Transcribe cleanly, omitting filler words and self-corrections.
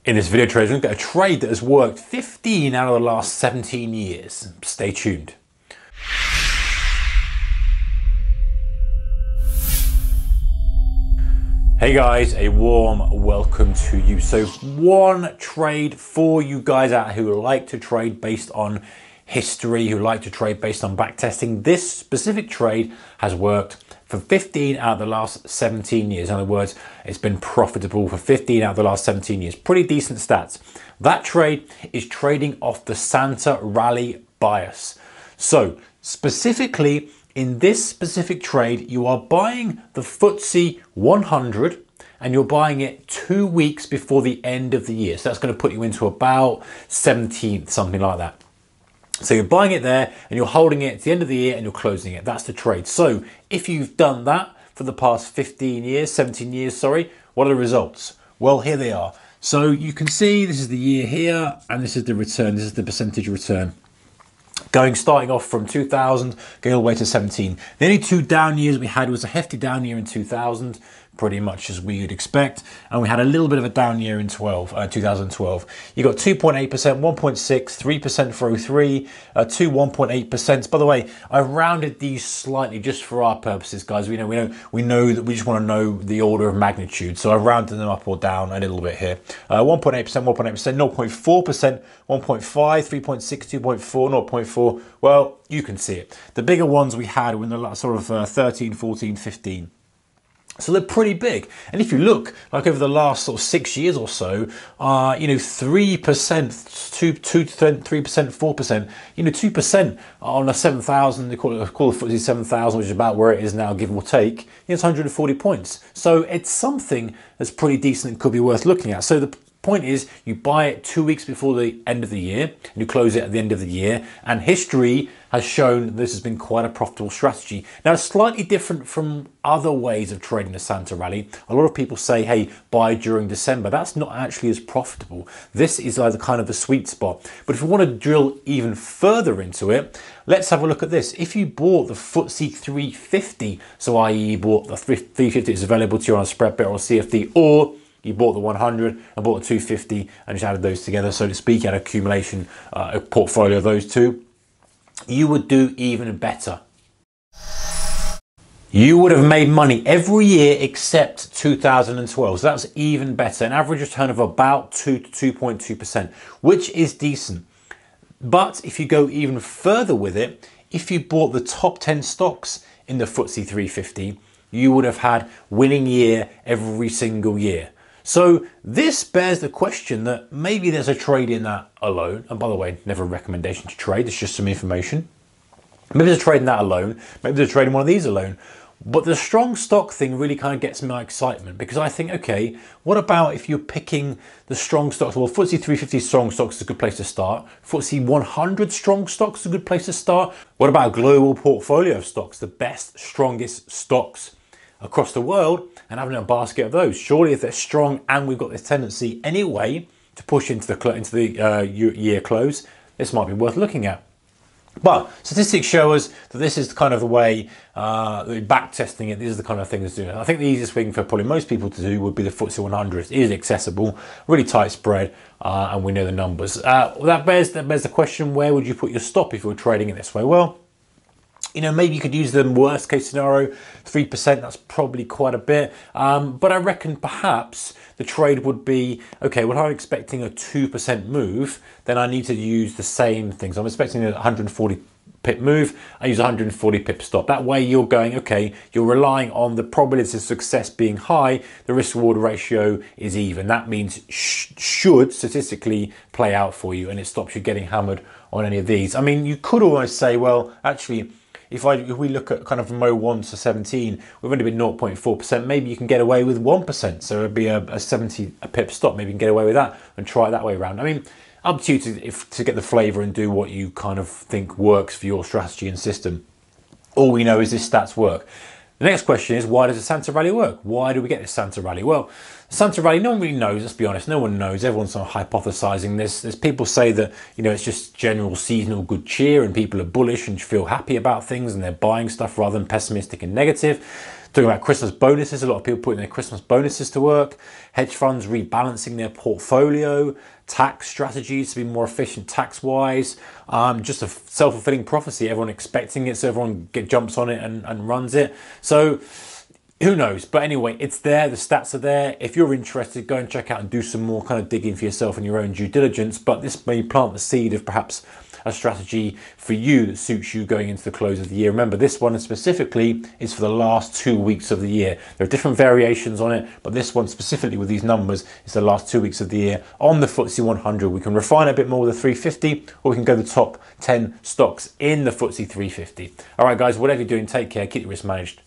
In this video, traders, we're going to get a trade that has worked 15 out of the last 17 years. Stay tuned. Hey guys, a warm welcome to you. So one trade for you guys out who like to trade based on history, who like to trade based on backtesting. This specific trade has worked for 15 out of the last 17 years. In other words, it's been profitable for 15 out of the last 17 years. Pretty decent stats. That trade is trading off the Santa rally bias. So specifically in this specific trade, you are buying the FTSE 100 and you're buying it 2 weeks before the end of the year. So that's going to put you into about 17th, something like that. So you're buying it there and you're holding it at the end of the year and you're closing it. That's the trade. So if you've done that for the past 17 years, sorry, what are the results? Well, here they are. So you can see this is the year here and this is the return. This is the percentage return. Starting off from 2000, going all the way to 17. The only two down years we had was a hefty down year in 2000, pretty much as we would expect. And we had a little bit of a down year in 2012. You got 2.8%, 1.6, 3% for 03, 1.8%. By the way, I rounded these slightly just for our purposes, guys. We know that we just want to know the order of magnitude. So I've rounded them up or down a little bit here. 1.8%, 1.8%, 0.4%, 1.5, 3.6, 2.4, 0.4. Well, you can see it. The bigger ones we had were in the sort of 13, 14, 15. So they're pretty big. And if you look, like over the last sort of 6 years or so, 3%, 2%, 3%, 4%, 2% on a 7,000, they call the FTSE 7,000, which is about where it is now, give or take, it's 140 points. So it's something that's pretty decent and could be worth looking at. So the point is, you buy it 2 weeks before the end of the year and you close it at the end of the year, and history has shown this has been quite a profitable strategy. Now, it's slightly different from other ways of trading the Santa rally. A lot of people say, hey, buy during December. That's not actually as profitable. This is like kind of the sweet spot. But if you want to drill even further into it, let's have a look at this. If you bought the FTSE 350, so i.e. you bought the 350 is available to you on a spread bet or CFD, or you bought the 100 and bought the 250 and just added those together, so to speak, at accumulation, a portfolio of those two, you would do even better. You would have made money every year except 2012. So that's even better. An average return of about 2 to 2.2%, which is decent. But if you go even further with it, if you bought the top 10 stocks in the FTSE 350, you would have had winning year every single year. So this bears the question that maybe there's a trade in that alone. And by the way, never a recommendation to trade, it's just some information. Maybe there's a trade in that alone. Maybe there's a trade in one of these alone. But the strong stock thing really kind of gets my excitement, because I think, okay, what about if you're picking the strong stocks? Well, FTSE 350 strong stocks is a good place to start. FTSE 100 strong stocks is a good place to start. What about a global portfolio of stocks, the best, strongest stocks across the world, and having a basket of those? Surely if they're strong and we've got this tendency anyway to push into the year close, this might be worth looking at. But statistics show us that this is kind of the way, back testing it, this is the kind of thing that's doing it. I think the easiest thing for probably most people to do would be the FTSE 100. It is accessible, really tight spread, and we know the numbers. That bears the question, where would you put your stop if you were trading it this way? Well, maybe you could use the worst case scenario, 3%, that's probably quite a bit. But I reckon perhaps the trade would be, okay, well, I'm expecting a 2% move, then I need to use the same things. I'm expecting a 140 pip move, I use 140 pip stop. That way you're going, okay, you're relying on the probability of success being high, the risk reward ratio is even. That means should statistically play out for you, and it stops you getting hammered on any of these. I mean, you could almost say, well, actually, if we look at kind of Mo 1 to 17, we've only been 0.4%, maybe you can get away with 1%. So it'd be a 70 pip stop, maybe you can get away with that and try it that way around. I mean, up to you to get the flavor and do what you kind of think works for your strategy and system. All we know is this stats work. The next question is, why does the Santa rally work? Why do we get this Santa rally? Well, Santa Rally, no one really knows, let's be honest, no one knows. Everyone's sort of hypothesizing this. There's people say that, you know, it's just general seasonal good cheer and people are bullish and feel happy about things and they're buying stuff rather than pessimistic and negative. Talking about Christmas bonuses, a lot of people putting their Christmas bonuses to work, hedge funds rebalancing their portfolio, tax strategies to be more efficient tax-wise, just a self-fulfilling prophecy, everyone expecting it, so everyone jumps on it and runs it. So who knows? But anyway, it's there, the stats are there. If you're interested, go and check out and do some more kind of digging for yourself and your own due diligence. But this may plant the seed of perhaps a strategy for you that suits you going into the close of the year. Remember, this one specifically is for the last 2 weeks of the year. There are different variations on it, but this one specifically with these numbers is the last 2 weeks of the year on the FTSE 100. We can refine a bit more with the 350, or we can go the top 10 stocks in the FTSE 350. All right, guys, whatever you're doing, take care, keep your risk managed.